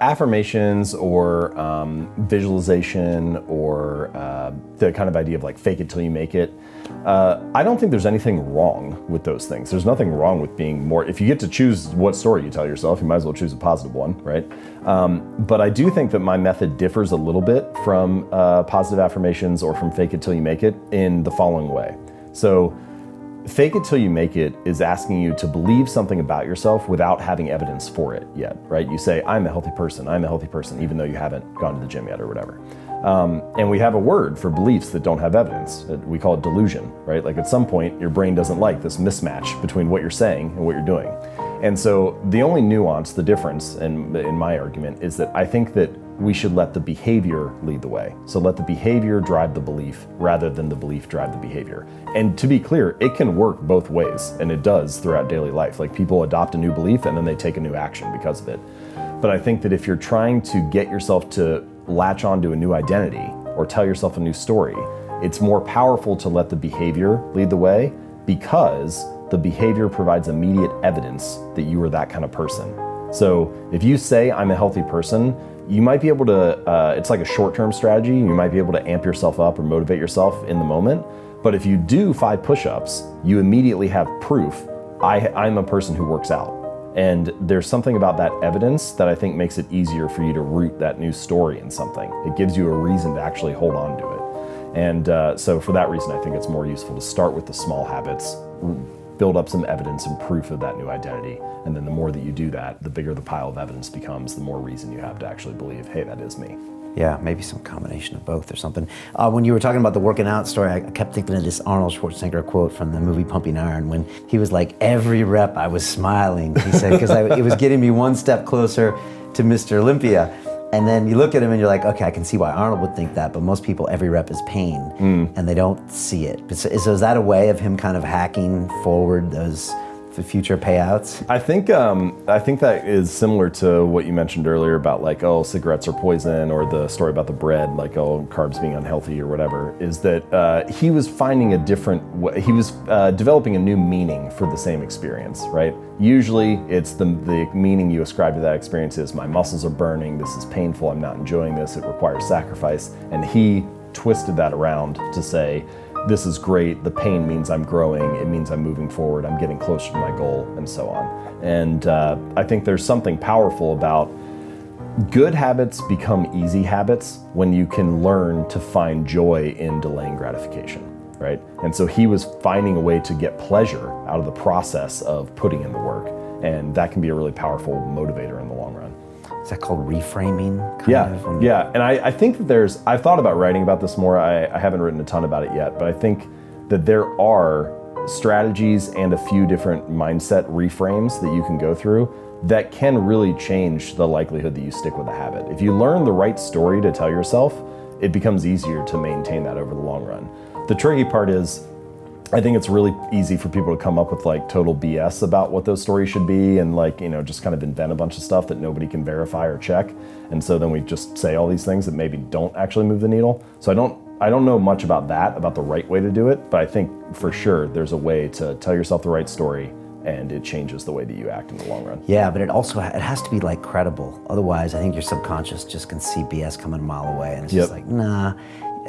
Affirmations or visualization or the kind of idea of like fake it till you make it. I don't think there's anything wrong with those things. There's nothing wrong with being more, if you get to choose what story you tell yourself, you might as well choose a positive one, right? But I do think that my method differs a little bit from positive affirmations or from fake it till you make it in the following way. So fake it till you make it is asking you to believe something about yourself without having evidence for it yet, right? You say, I'm a healthy person, even though you haven't gone to the gym yet or whatever. And we have a word for beliefs that don't have evidence. We call it delusion, right? Like at some point, your brain doesn't like this mismatch between what you're saying and what you're doing. And so the only nuance, the difference in my argument is that I think that we should let the behavior lead the way. So let the behavior drive the belief rather than the belief drive the behavior. And to be clear, it can work both ways, and it does throughout daily life. Like people adopt a new belief and then they take a new action because of it. But I think that if you're trying to get yourself to latch onto a new identity or tell yourself a new story, it's more powerful to let the behavior lead the way because the behavior provides immediate evidence that you are that kind of person. So if you say, I'm a healthy person, you might be able to, it's like a short-term strategy. You might be able to amp yourself up or motivate yourself in the moment. But if you do 5 push-ups, you immediately have proof, I'm a person who works out. And there's something about that evidence that I think makes it easier for you to root that new story in something. It gives you a reason to actually hold on to it. And so for that reason, I think it's more useful to start with the small habits, build up some evidence and proof of that new identity. And then the more that you do that, the bigger the pile of evidence becomes, the more reason you have to actually believe, hey, that is me. Yeah, maybe some combination of both or something. When you were talking about the working out story, I kept thinking of this Arnold Schwarzenegger quote from the movie Pumping Iron when he was like, every rep I was smiling. He said, because it was getting me one step closer to Mr. Olympia. And then you look at him and you're like, okay, I can see why Arnold would think that, but most people, every rep is pain, and they don't see it. So is that a way of him kind of hacking forward those future payouts? I think that is similar to what you mentioned earlier about like, oh, cigarettes are poison, or the story about the bread, like, oh, carbs being unhealthy or whatever, is that he was finding a different way, he was developing a new meaning for the same experience, right? Usually it's the meaning you ascribe to that experience is my muscles are burning, this is painful, I'm not enjoying this, it requires sacrifice. And he twisted that around to say, this is great, the pain means I'm growing, it means I'm moving forward, I'm getting closer to my goal, and so on. And I think there's something powerful about good habits become easy habits when you can learn to find joy in delaying gratification, right? And so he was finding a way to get pleasure out of the process of putting in the work, and that can be a really powerful motivator in the long run. Is that called reframing? Yeah, and I think that I've thought about writing about this more. I haven't written a ton about it yet, but I think that there are strategies and a few different mindset reframes that you can go through that can really change the likelihood that you stick with a habit. If you learn the right story to tell yourself, it becomes easier to maintain that over the long run. The tricky part is, I think it's really easy for people to come up with like total BS about what those stories should be and like, you know, just kind of invent a bunch of stuff that nobody can verify or check. And so then we just say all these things that maybe don't actually move the needle. So I don't know much about that, about the right way to do it, but I think for sure there's a way to tell yourself the right story and it changes the way that you act in the long run. Yeah, but it has to be like credible. Otherwise, I think your subconscious just can see BS coming a mile away and it's just like, nah,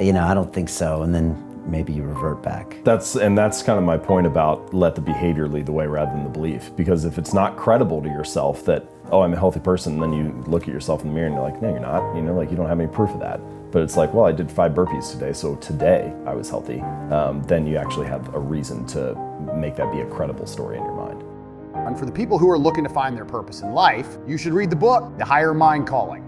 you know, I don't think so. And then maybe you revert back. That's kind of my point about let the behavior lead the way rather than the belief. Because if it's not credible to yourself that, oh, I'm a healthy person, then you look at yourself in the mirror and you're like, no, you're not. You know, like you don't have any proof of that. But it's like, well, I did 5 burpees today, so today I was healthy. Then you actually have a reason to make that be a credible story in your mind. And for the people who are looking to find their purpose in life, you should read the book, The Higher Mind Calling.